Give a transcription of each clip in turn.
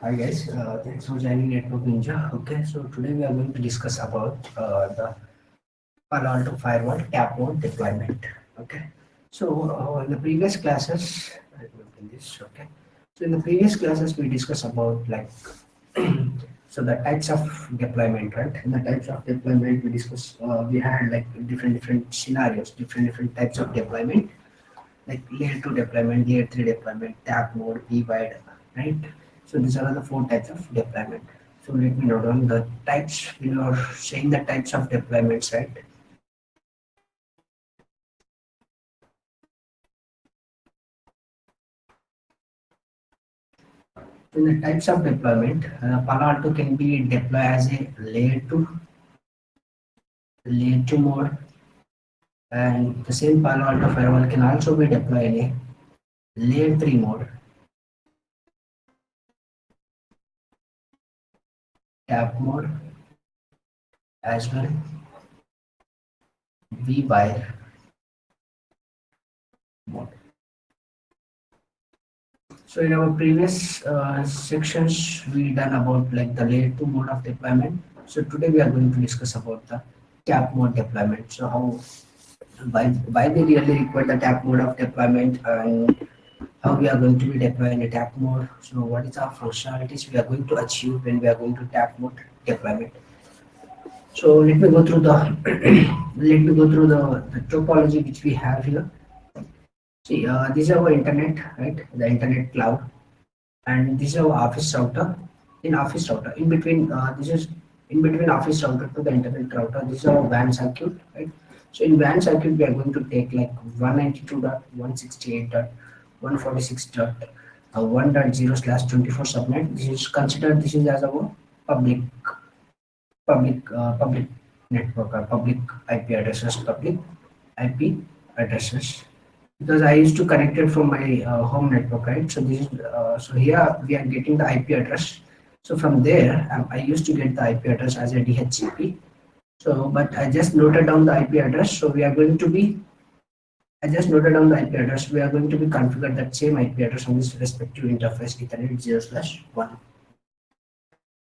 Hi guys, thanks for joining Network Ninja. Okay, so today we are going to discuss about the Palo Alto Firewall tap mode deployment. Okay, so in the previous classes, I will open this. Okay, so in the previous classes we discussed about like so the types of deployment, right? In the types of deployment we discussed, we had like different scenarios, different types of deployment, like layer 2 deployment, layer 3 deployment, tap mode, wide, right? So these are the four types of deployment. So let me note down the types. When you are saying the types of deployments, right? In the types of deployment, Palo Alto can be deployed as a layer 2 mode, and the same Palo Alto firewall can also be deployed in a layer 3 mode, tap mode as well, vwire mode. So in our previous sections, we done about like the layer 2 mode of deployment. So today we are going to discuss about the tap mode deployment. So why they really require the tap mode of deployment, and how we are going to be deploying a tap mode. So what is our functionalities we are going to achieve when we are going to tap mode deployment. So let me go through the let me go through the topology which we have here. See, this is our internet, right? The internet cloud, and this is our office router. In office router, in between this is in between office router to the internet router, this is our WAN circuit, right? So in WAN circuit we are going to take like 192.168.146.1.0/24 subnet. This is considered, this is as our public public network, or public IP addresses, public IP addresses, because I used to connect it from my home network, right? So this is so here we are getting the IP address. So from there, I used to get the IP address as a DHCP. So, but I just noted down the IP address. So we are going to be, I just noted down the IP address. We are going to be configured that same IP address on this respective interface Ethernet 0/1.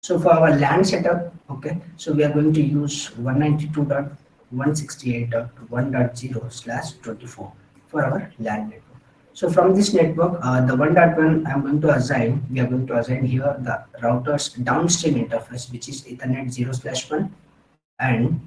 So for our LAN setup, okay, so we are going to use 192.168.1.0/24 for our LAN network. So from this network, the 1.1 I'm going to assign, we are going to assign here the router's downstream interface, which is Ethernet 0/1, and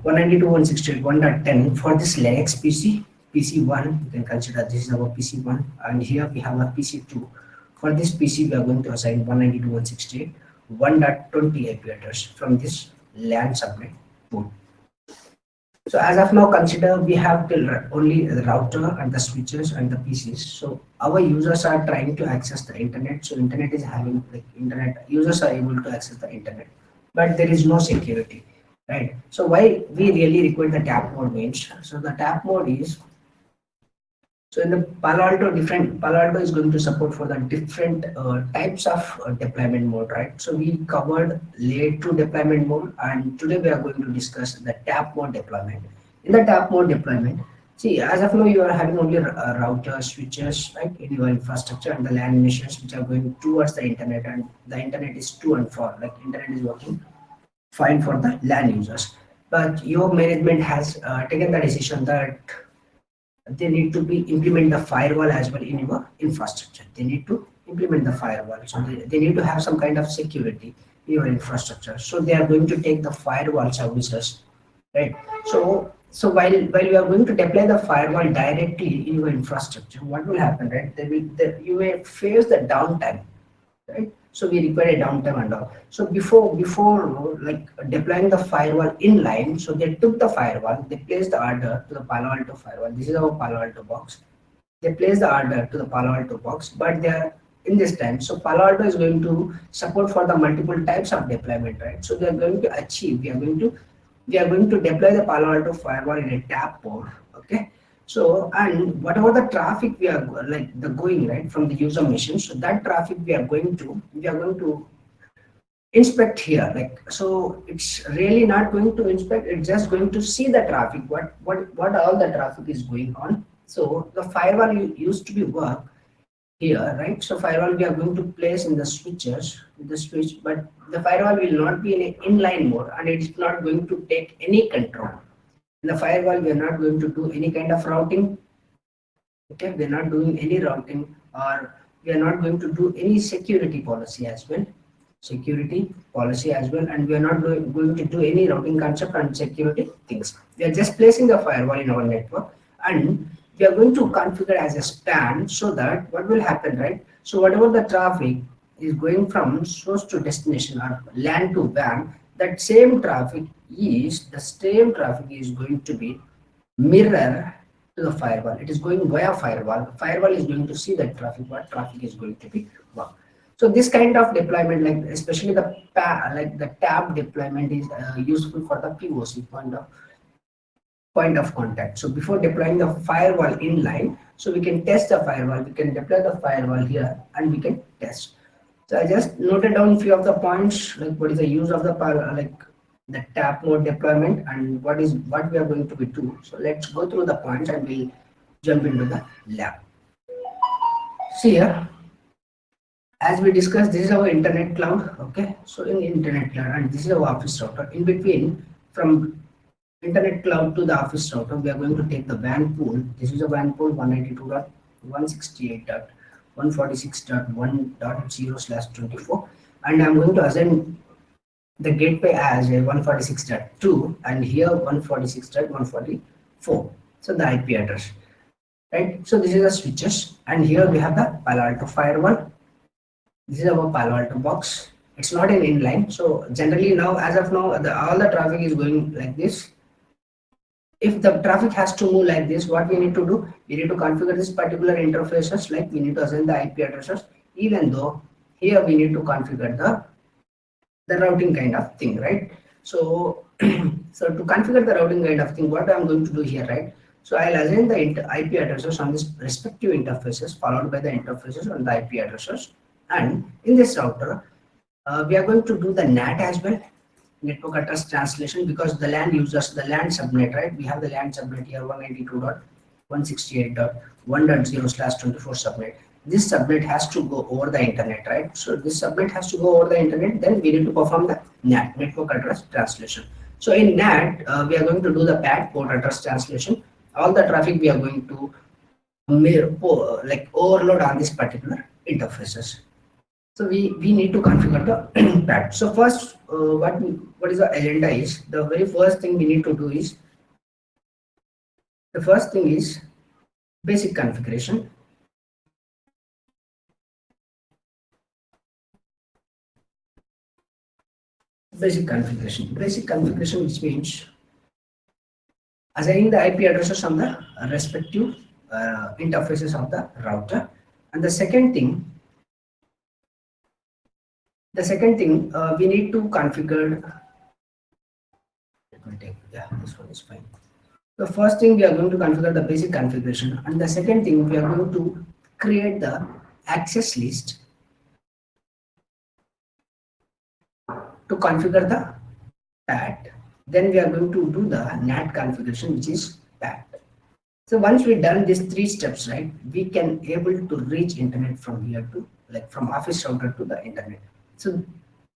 192.168.1.10 for this Linux PC1. You can consider this is our PC1, and here we have a PC2. For this PC, we are going to assign 192.168.1.20 IP address from this LAN subnet pool. So as of now, consider we have only the router and the switches and the PCs. So our users are trying to access the internet. So internet is having, like, internet users are able to access the internet, but there is no security, right? So why we really require the tap mode means, so the tap mode is, so in the Palo Alto, different Palo Alto is going to support for the different types of deployment mode, right? So we covered layer 2 deployment mode, and today we are going to discuss the tap mode deployment. In the tap mode deployment, see, as of now you are having only routers, switches, right, in your infrastructure, and the LAN machines which are going towards the internet, and the internet is to and for, like internet is working fine for the LAN users. But your management has taken the decision that they need to be implement the firewall as well in your infrastructure. They need to implement the firewall, so they need to have some kind of security in your infrastructure. So they are going to take the firewall services, right? So while you are going to deploy the firewall directly in your infrastructure, what will happen, right? You may face the downtime, right? So we require a downtime and all. So before like deploying the firewall inline, so they took the firewall, they placed the order to the Palo Alto firewall. This is our Palo Alto box. They place the order to the Palo Alto box, but they are in this time. So Palo Alto is going to support for the multiple types of deployment, right? So they are going to achieve. We are going to deploy the Palo Alto firewall in a tap port. Okay. So, and whatever the traffic we are like the going, right, from the user machine, so that traffic we are going to inspect here. Like, so it's really not going to inspect, it's just going to see the traffic, what all the traffic is going on. So the firewall used to be work here, right? So firewall we are going to place in the switches with the switch, but the firewall will not be in a inline mode and it's not going to take any control. In the firewall, we are not going to do any kind of routing. Okay, we are not doing any routing, or we are not going to do any security policy as well. Security policy as well, and we are not going to do any routing concept and security things. We are just placing the firewall in our network, and we are going to configure as a span so that what will happen, right? So whatever the traffic is going from source to destination or LAN to WAN, that same traffic is going to be mirror to the firewall. It is going via firewall. Firewall is going to see that traffic, what traffic is going to be wow. So this kind of deployment, like especially the tab deployment, is useful for the POC, point of contact. So before deploying the firewall inline, so we can test the firewall, we can deploy the firewall here, and we can test. So I just noted down few of the points, like what is the use of the the tap mode deployment and what we are going to be do. So let's go through the points and we'll jump into the lab. See here, as we discussed, this is our internet cloud. Okay, so in internet cloud, and this is our office router. In between, from internet cloud to the office router, we are going to take the WAN pool. This is a WAN pool 192.168.146.1.0/24, and I'm going to assign the gateway as a 146.2 and here 146.144. So the IP address, right? So this is the switches, and here we have the Palo Alto firewall. This is our Palo Alto box. It's not an inline. So generally now, as of now, all the traffic is going like this. If the traffic has to move like this, what we need to do? We need to configure this particular interfaces, like we need to assign the IP addresses, even though here we need to configure the routing kind of thing, right? So so to configure the routing kind of thing, what I'm going to do here, right? So I'll assign the IP addresses on this respective interfaces, followed by the interfaces on the IP addresses. And in this router, we are going to do the NAT as well, network address translation, because the LAN uses the LAN subnet, right? We have the LAN subnet here, 192.168.1.0/24 subnet. This subnet has to go over the internet, right? So this subnet has to go over the internet, then we need to perform the NAT, network address translation. So in NAT, we are going to do the PAT, port address translation. All the traffic we are going to overload on this particular interfaces. So we need to configure the PAT. So first, what is the agenda is, the very first thing we need to do is, basic configuration. Basic configuration, which means assigning the IP addresses on the respective interfaces of the router. And the second thing we need to configure. Let me take, yeah, this one is fine. The first thing we are going to configure the basic configuration, and the second thing we are going to create the access list to configure the PAT. Then we are going to do the NAT configuration, which is PAT. So once we've done these three steps, right, we can able to reach internet from here to, like, from office router to the internet. So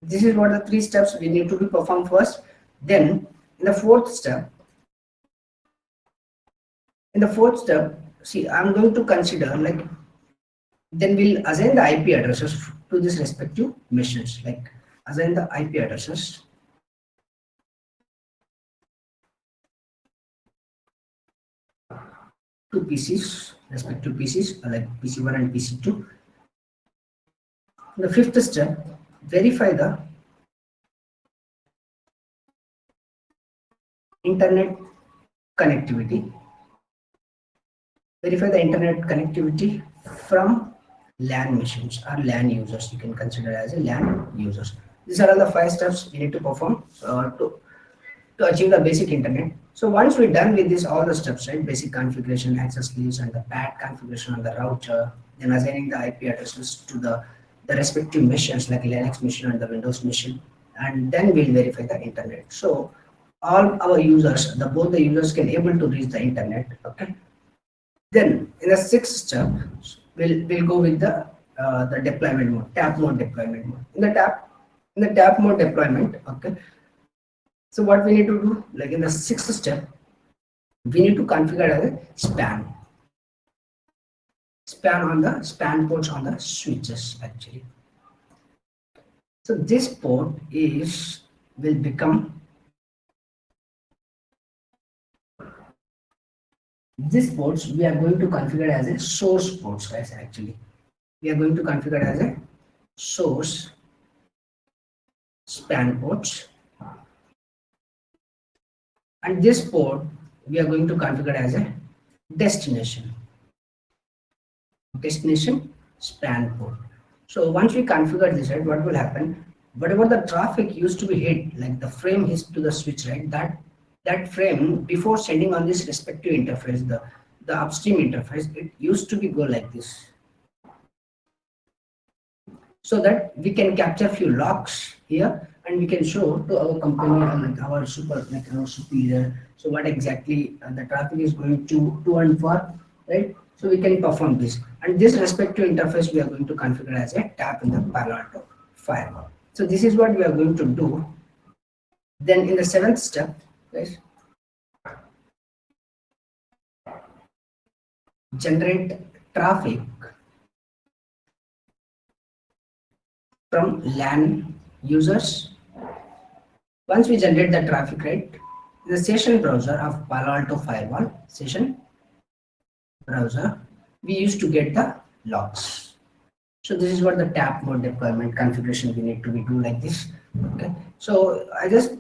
this is what the three steps we need to be performed first. Then in the fourth step, see, I'm going to consider, like, then we'll assign the IP addresses to this respective machines, like assign the IP addresses to PCs, respective PCs, like PC1 and PC2. The fifth step, verify the internet connectivity. Verify the internet connectivity from LAN machines or LAN users. You can consider as a LAN users. These are all the 5 steps we need to perform to achieve the basic internet. So once we're done with this, all the steps, right, basic configuration, access keys, and the PAT configuration on the router, then assigning the IP addresses to the respective machines, like Linux machine and the Windows machine, and then we'll verify the internet. So all our users, both the users can able to reach the internet. Okay. Then in the 6th step, we'll go with the deployment mode, tap mode deployment mode. In the tap mode deployment, okay. So what we need to do, like in the sixth step, we need to configure as a span on the span ports on the switches actually. So this port will become this ports we are going to configure as a source ports, guys. Actually, we are going to configure as a source span ports, and this port we are going to configure as a destination span port. So once we configure this, right, what will happen? Whatever the traffic used to be hit, like the frame hits to the switch, right? That frame before sending on this respective interface, the upstream interface, it used to be go like this, so that we can capture few logs here and we can show to our company and our superior. So what exactly the traffic is going to and for, right? So we can perform this, and this respective interface we are going to configure as a tap in the Palo Alto Firewall. So this is what we are going to do. Then in the seventh step, guys, generate traffic from LAN users. Once we generate the traffic, right, the session browser of Palo Alto Firewall, session browser, we used to get the logs. So this is what the tap mode deployment configuration we need to be do like this. Okay, so I just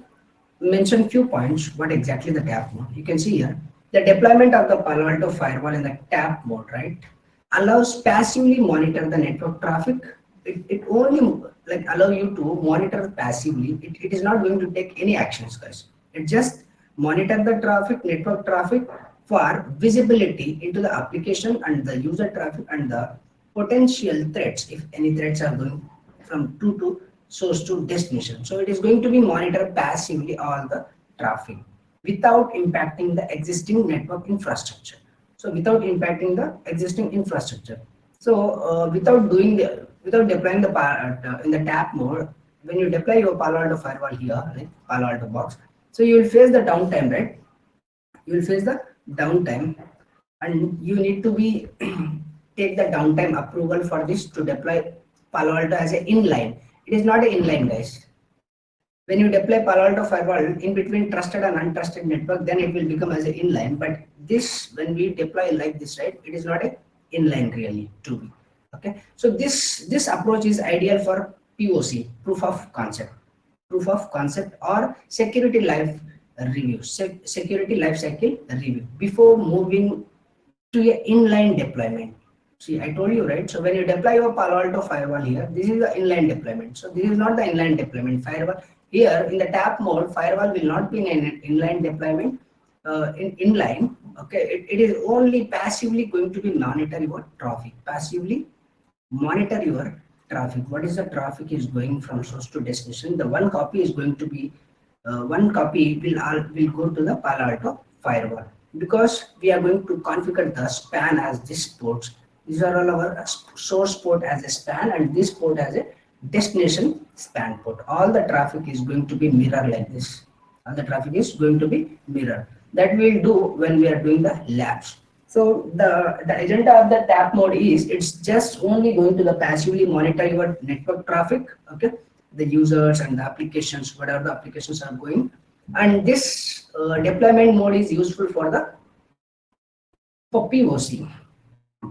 mentioned few points what exactly the tap mode. You can see here the deployment of the Palo Alto Firewall in the tap mode, right, allows passively monitor the network traffic. It only like allow you to monitor passively. It is not going to take any actions, guys. It just monitor the traffic, network traffic, for visibility into the application and the user traffic and the potential threats, if any threats are going from source to destination. So it is going to be monitored passively all the traffic without impacting the existing network infrastructure. So without impacting the existing infrastructure. So without deploying the in the tap mode, when you deploy your Palo Alto Firewall here, like Palo Alto box, so you will face the downtime, right? You will face the downtime, and you need to be take the downtime approval for this to deploy Palo Alto as an inline. It is not an inline, guys. When you deploy Palo Alto Firewall in between trusted and untrusted network, then it will become as an inline. But this, when we deploy like this, right, it is not an inline really to be. Okay, so this approach is ideal for POC, proof of concept or security life review, security life cycle review before moving to a inline deployment. See, I told you, right? So when you deploy your Palo Alto Firewall here, this is the inline deployment. So this is not the inline deployment firewall. Here in the tap mode, firewall will not be an inline deployment. Inline, okay, it is only passively going to be monitor your traffic. Passively monitor your traffic. What is the traffic is going from source to destination? The one copy is going to be one copy will go to the Palo Alto Firewall, because we are going to configure the span as this ports. These are all our source port as a span and this port as a destination span port. All the traffic is going to be mirror like this. All the traffic is going to be mirror. That we'll do when we are doing the labs. So the agenda of the tap mode is it's just only going to the passively monitor your network traffic, okay, the users and the applications, whatever the applications are going. And this deployment mode is useful for POC,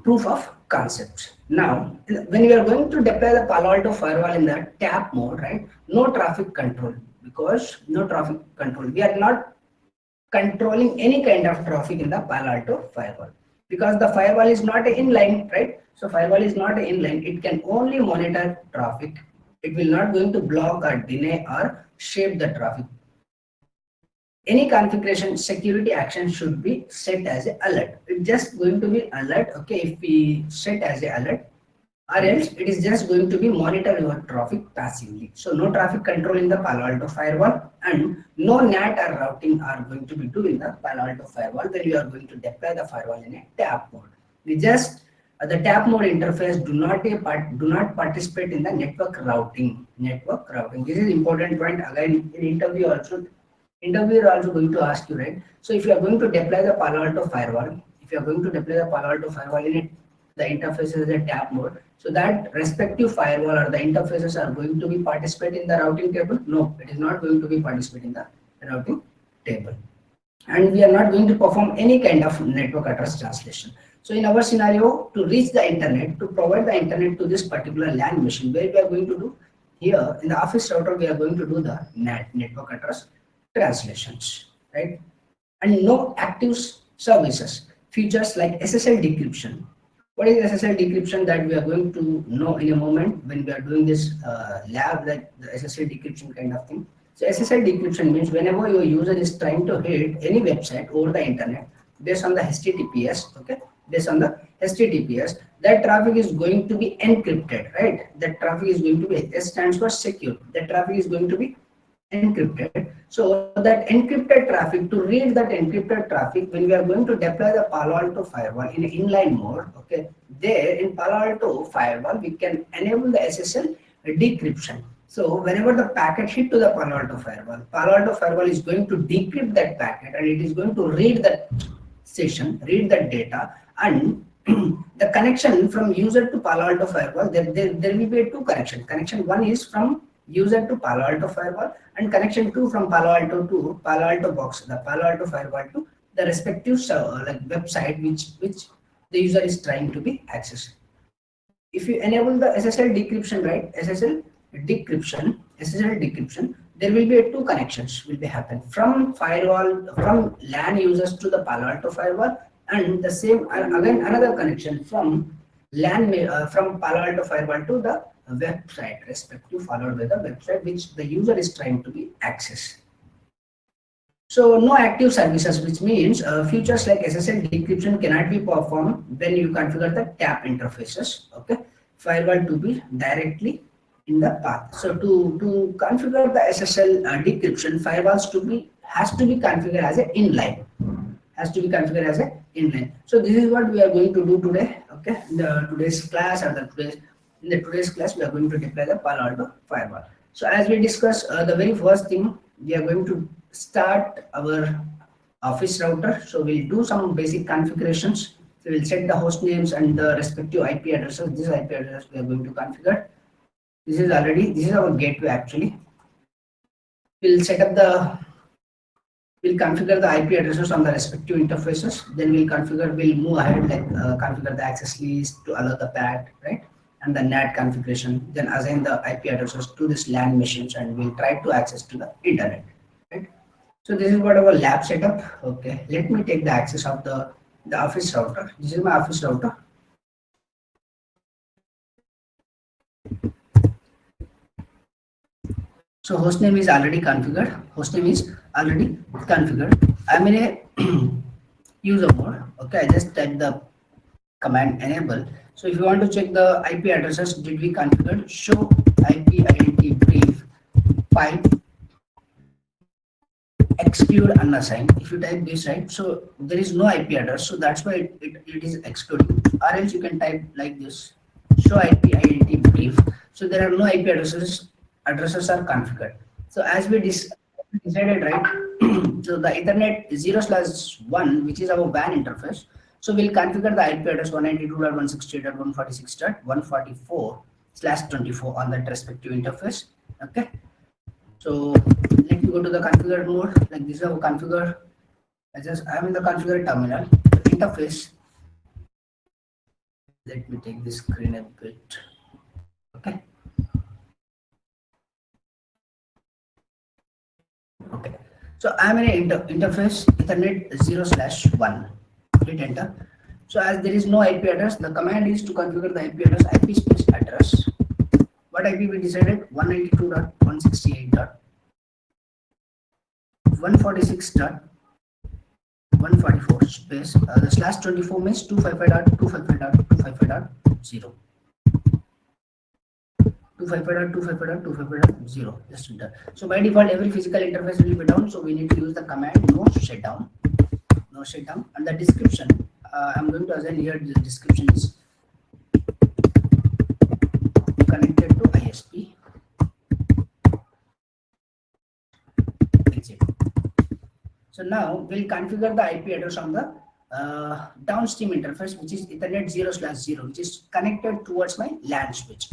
proof of concept. Now, when we are going to deploy the Palo Alto Firewall in the tap mode, right, no traffic control, because no traffic control. We are not controlling any kind of traffic in the Palo Alto Firewall, because the firewall is not inline, right? So firewall is not inline. It can only monitor traffic. It will not going to block or deny or shape the traffic. Any configuration security action should be set as an alert. It's just going to be alert, okay, if we set as an alert, or else it is just going to be monitor your traffic passively. So no traffic control in the Palo Alto Firewall, and no NAT or routing are going to be do in the Palo Alto Firewall when you are going to deploy the firewall in a tap mode. We just The tap mode interface do not participate in the network routing. Network routing. This is important point. Again, in interviewer also going to ask you, right? So if you are going to deploy the Palo Alto firewall, if you are going to deploy the Palo Alto firewall in it, the interface is a tap mode. So that respective firewall or the interfaces are going to be participate in the routing table. No, it is not going to be participate in the routing table. And we are not going to perform any kind of network address translation. So in our scenario, to reach the internet, to provide the internet to this particular LAN machine, where we are going to do here in the office router, we are going to do the network address translations, right? And no active services, features like SSL decryption. What is SSL decryption? That we are going to know in a moment when we are doing this lab, like the SSL decryption kind of thing. So SSL decryption means whenever your user is trying to hit any website over the internet based on the HTTPS, okay, based on the HTTPS, that traffic is going to be encrypted, right? That traffic is going to be, S stands for secure. That traffic is going to be encrypted. So that encrypted traffic, to read that encrypted traffic, when we are going to deploy the Palo Alto firewall in inline mode, okay, there in Palo Alto firewall we can enable the SSL decryption. So whenever the packet hit to the Palo Alto firewall is going to decrypt that packet, and it is going to read that session, read that data, and the connection from user to Palo Alto firewall, there will be two connections. Connection one is from user to Palo Alto firewall, and connection 2 from Palo Alto to Palo Alto box, the Palo Alto firewall to the respective server, like website which the user is trying to be accessed. If you enable the SSL decryption, right, SSL decryption, there will be two connections will be happen from LAN users to the Palo Alto firewall, and the same again another connection from from Palo Alto firewall to the website respective, followed by the website which the user is trying to be accessed. So no active services, which means features like SSL decryption cannot be performed when you configure the tap interfaces, okay, firewall to be directly in the path. So to configure the SSL decryption, firewalls has to be configured as an inline, So this is what we are going to do today, okay, in the today's class, in the today's class we are going to deploy the Palo Alto firewall. So as we discussed, the very first thing, we are going to start our office router. So we'll do some basic configurations. So we'll set the host names and the respective IP addresses. This IP address we are going to configure. This is our gateway actually. We'll configure the IP addresses on the respective interfaces. Then we'll move ahead, like configure the access list to allow the PAT, right? And the NAT configuration, then assign the IP addresses to this LAN machines, and we'll try to access to the internet, right? So this is what our lab setup. Okay, let me take the access of the office router. This is my office router. So hostname is already configured. I'm in a user mode. Okay, I just type the command enable. So if you want to check the IP addresses, did we configure show IP identity brief pipe exclude unassigned. If you type this, right, so there is no IP address, so that's why it is excluding. Or else you can type like this, show IP identity brief. So there are no IP addresses are configured. So as we decided, right, so the Ethernet 0/1, which is our WAN interface. So we'll configure the IP address 192.168.146.144/24 on that respective interface. Okay. So let me go to the configure mode. Like this is our configure. I'm in the configure terminal. The interface. Let me take this screen a bit. Okay. Okay. So I'm in an interface Ethernet 0/1. Hit enter. So as there is no IP address, the command is to configure the IP address, IP space address. What IP we decided? 192.168.146.144 space. The /24 means 255.255.255.0. 255.255.255.0. Just enter. So by default, every physical interface will be down. So we need to use the command no shutdown. And the description, I'm going to assign here the description is So now we'll configure the IP address on the downstream interface, which is Ethernet 0/0, which is connected towards my LAN switch.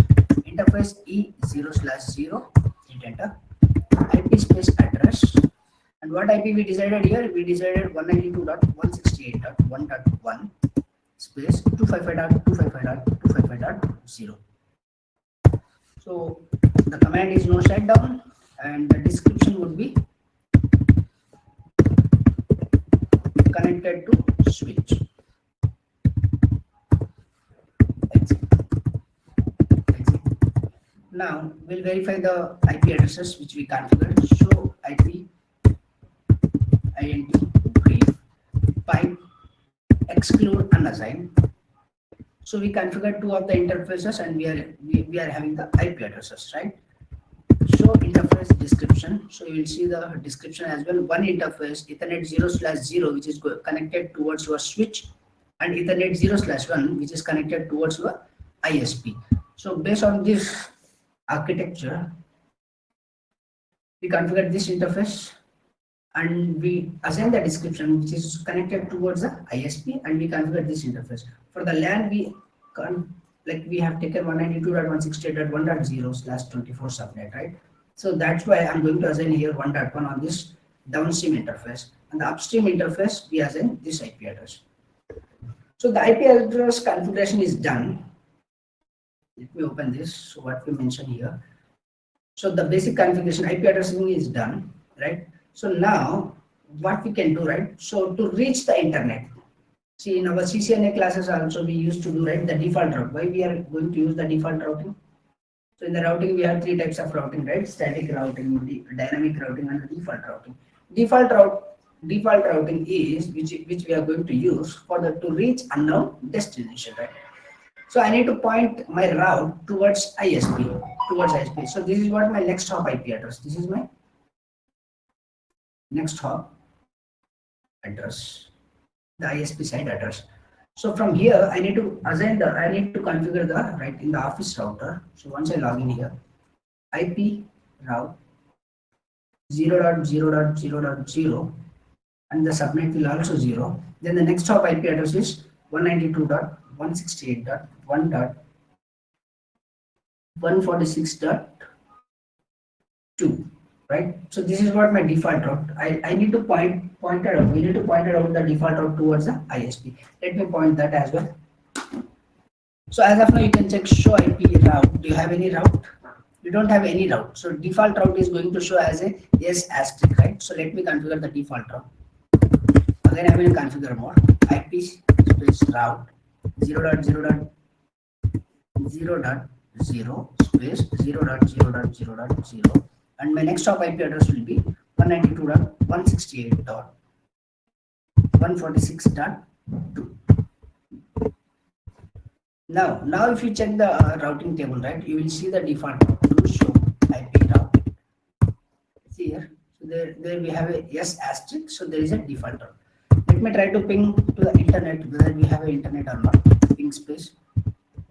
Interface E0/0, hit enter, IP space address. And what IP we decided here? We decided 192.168.1.1 space 255.255.255.0. So the command is no shutdown, and the description would be connected to switch. Exit. Exit. Now we'll verify the IP addresses which we configured. Show IP int brief pipe exclude unassign. So we configured two of the interfaces, and we are having the IP addresses, right? Show interface description. So you will see the description as well. One interface Ethernet 0/0, which is connected towards your switch, and Ethernet 0/1, which is connected towards your ISP. So based on this architecture, we configured this interface, and we assign the description which is connected towards the ISP, and we configure this interface. For the LAN, we have taken 192.168.1.0/24 subnet, right? So that's why I'm going to assign here 1.1 on this downstream interface, and the upstream interface we assign this IP address. So the IP address configuration is done. Let me open this. So what we mentioned here. So the basic configuration IP addressing is done, right? So now what we can do, right? So to reach the internet, see in our CCNA classes also we used to do, right, the default route. Why we are going to use the default routing? So in the routing we have three types of routing, right? Static routing, dynamic routing, and the default routing. Default routing is which we are going to use for to reach unknown destination, right? So I need to point my route towards ISP. So this is what my next hop IP address. This is my next hop address, the ISP side address. So from here I need to configure the, right, in the office router. So once I log in here, IP route 0.0.0.0, and the subnet will also 0. Then the next hop IP address is 192.168.1.146.2, right? So this is what my default route. I need to point it out. We need to point it out the default route towards the ISP. Let me point that as well. So as of now, you can check show IP route. Do you have any route? You don't have any route. So default route is going to show as a yes asterisk, right? So let me configure the default route. Again, I will configure more. IP space route 0.0.0.0 space 0.0.0.0, and my next hop IP address will be 192.168.146.2. Now if you check the routing table, right, you will see the default route to show IP route. See here, so there we have a yes asterisk, so there is a default route. Let me try to ping to the internet whether we have an internet or not. Ping space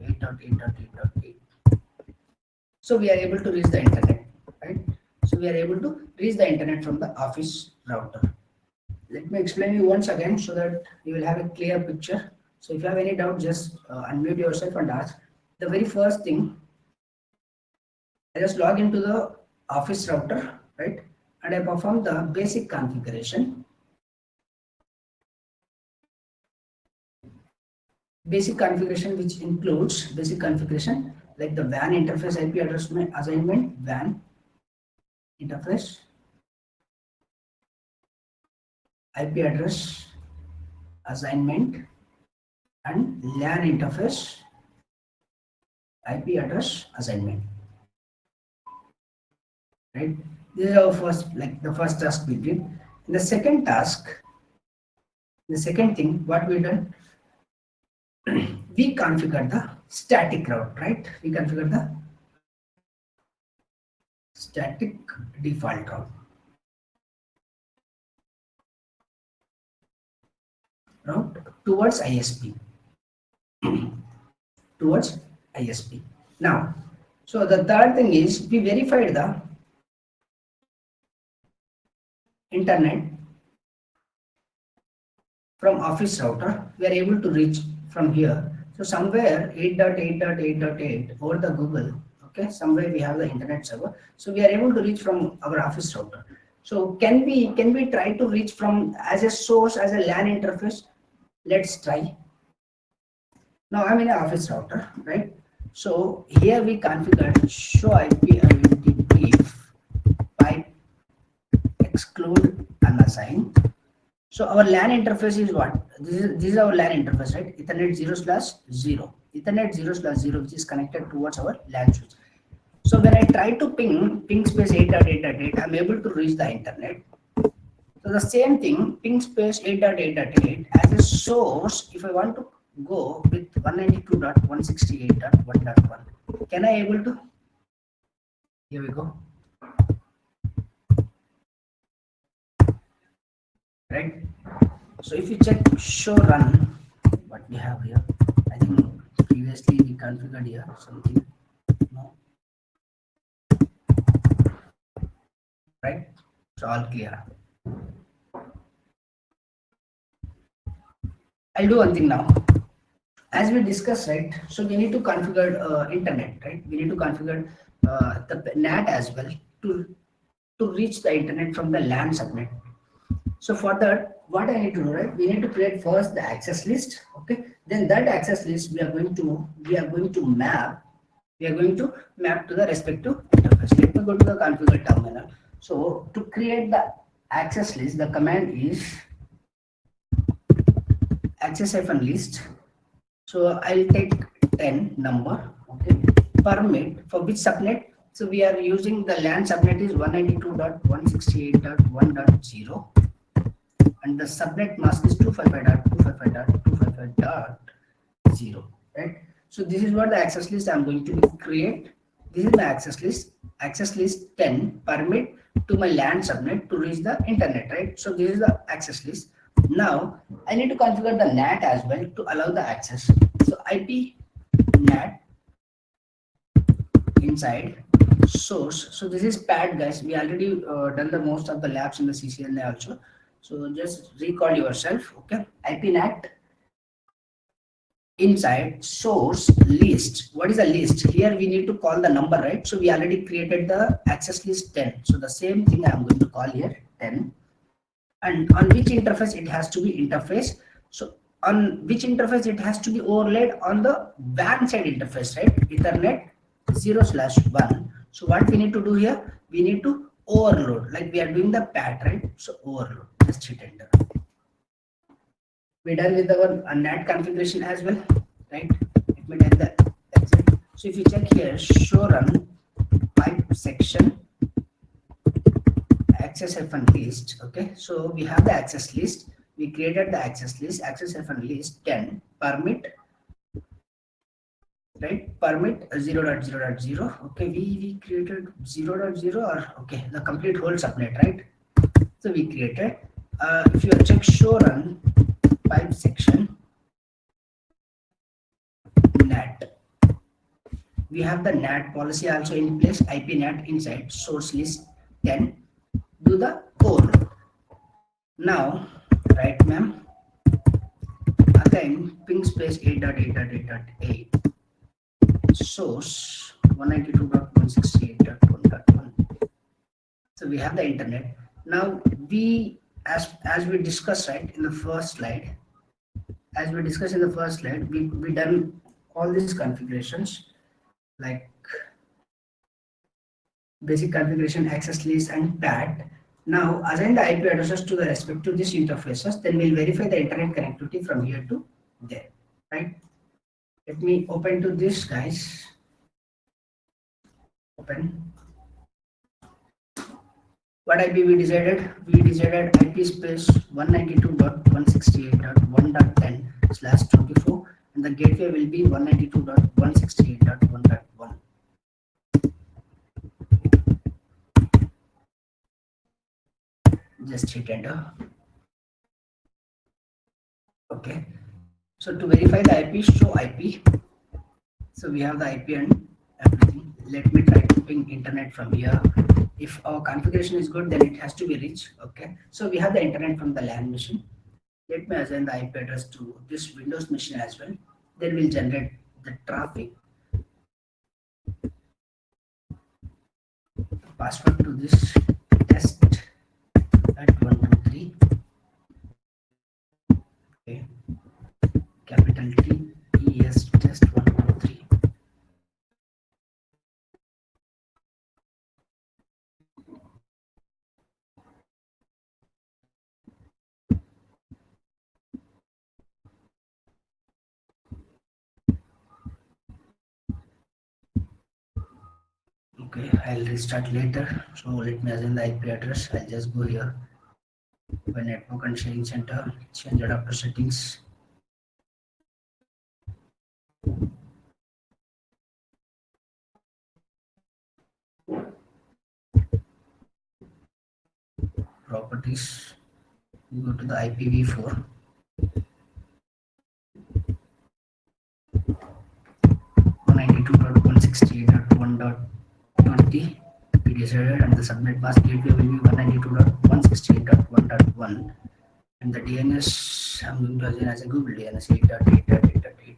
8.8.8.8. So we are able to reach the internet, right? So we are able to reach the internet from the office router. Let me explain you once again so that you will have a clear picture. So if you have any doubt, just unmute yourself and ask. The very first thing, I just log into the office router, right? And I perform the basic configuration. Basic configuration, which includes basic configuration like the WAN interface IP address assignment, WAN interface, IP address assignment, and LAN interface IP address assignment. Right? This is our the first task we did. In the second task, the second thing, what we done, we configured the static route, right? We configured the static default route towards ISP. Towards ISP. Now, so the third thing is we verified the internet from office router, we are able to reach from here. So somewhere 8.8.8.8 over the Google, okay, somewhere we have the internet server. So we are able to reach from our office router. So can we try to reach from as a source as a LAN interface? Let's try. Now I'm in an office router, right? So here we configured show IP identity if pipe exclude unassign. So our LAN interface is what? This is our LAN interface, right? Ethernet 0/0. Ethernet 0/0, which is connected towards our LAN switch. So when I try to ping space 8.8.8, I'm able to reach the internet. So the same thing, ping space 8.8.8 as a source, if I want to go with 192.168.1.1, can I able to? Here we go. Right? So if you check show run, what we have here, I think previously we configured here something. No. Right? So all clear. I'll do one thing now. As we discussed, right? So we need to configure internet, right? We need to configure the NAT as well to reach the internet from the LAN subnet. So for that, what I need to do, right? We need to create first the access list, okay? Then that access list we are going to map to the respective interface. Let me go to the configure terminal. So to create the access list, the command is access-list. So I'll take 10 number, okay? Permit for which subnet? So we are using the LAN subnet is 192.168.1.0. and the subnet mask is 255.255.255.0, right? So this is what the access list I'm going to create. This is my access list 10 permit to my LAN subnet to reach the internet, right? So this is the access list. Now I need to configure the NAT as well to allow the access. So IP NAT inside source. So this is pad, guys. We already done the most of the labs in the CCNA also. So just recall yourself, okay? IP NAT inside source list. What is a list? Here we need to call the number, right? So we already created the access list 10. So the same thing I'm going to call here 10. And on which interface it has to be interface. So on which interface it has to be overlaid on the WAN side interface, right? Ethernet 0/1. So what we need to do here? We need to overload, like we are doing the PAT, right? So overload. Just hit enter. We're done with our NAT configuration as well, right? Let me type the exit. So if you check here, show run pipe section access list, okay? So we have the access list. We created the access list 10 permit, right? Permit 0.0.0. Okay, we created 0.0 or okay, the complete whole subnet, right? So we created. If you check show run pipe section NAT, we have the NAT policy also in place. IP NAT inside source list 10. Do the overload. Now, right, ma'am. Again, ping space 8.8.8.8 source 192.168.1.1. So we have the internet. Now we as we discussed, right, in the first slide, we done all these configurations like basic configuration, access list and PAT. Now assign the IP addresses to the respective these interfaces, then we'll verify the internet connectivity from here to there, right? Let me open to this, guys. Open. What IP we decided? We decided IP space 192.168.1.10/24 and the gateway will be 192.168.1.1. Just hit enter. Okay. So to verify the IP, show IP. So we have the IP and everything. Let me try to ping internet from here. If our configuration is good, then it has to be rich. Okay. So we have the internet from the LAN machine. Let me assign the IP address to this Windows machine as well. Then we'll generate the traffic password to this test at 123. Okay, capital T E S test 123. Okay, I'll restart later. So let me assign the IP address. I'll just go here by network and sharing center, change adapter settings, properties, go to the IPv4, 192.168.1.20 we decided, and the subnet mask gateway will be 192.168.1.1, and the DNS I'm going to assign as a Google DNS 8.8.8.8.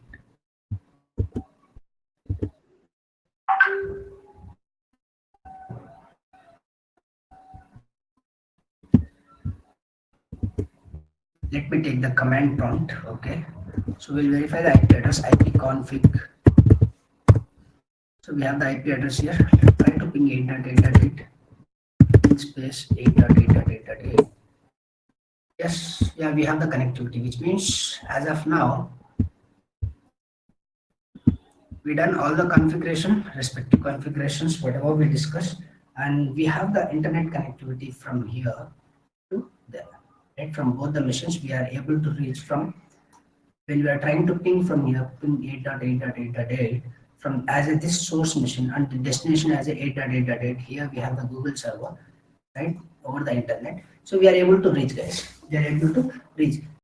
Let me take the command prompt. Okay, so we'll verify the IP address ipconfig. So we have the IP address here. Try to ping 8.8.8 space 8.8.8.8. Yes, yeah, we have the connectivity, which means as of now we done all the configuration, respective configurations, whatever we discussed, and we have the internet connectivity from here to there. Right, from both the machines, we are able to reach from when we are trying to ping from here, ping 8.8.8.8 from as a this source machine and the destination as a 8.8.8. Here we have the Google server, right, over the internet. So we are able to reach, guys. We are able to reach.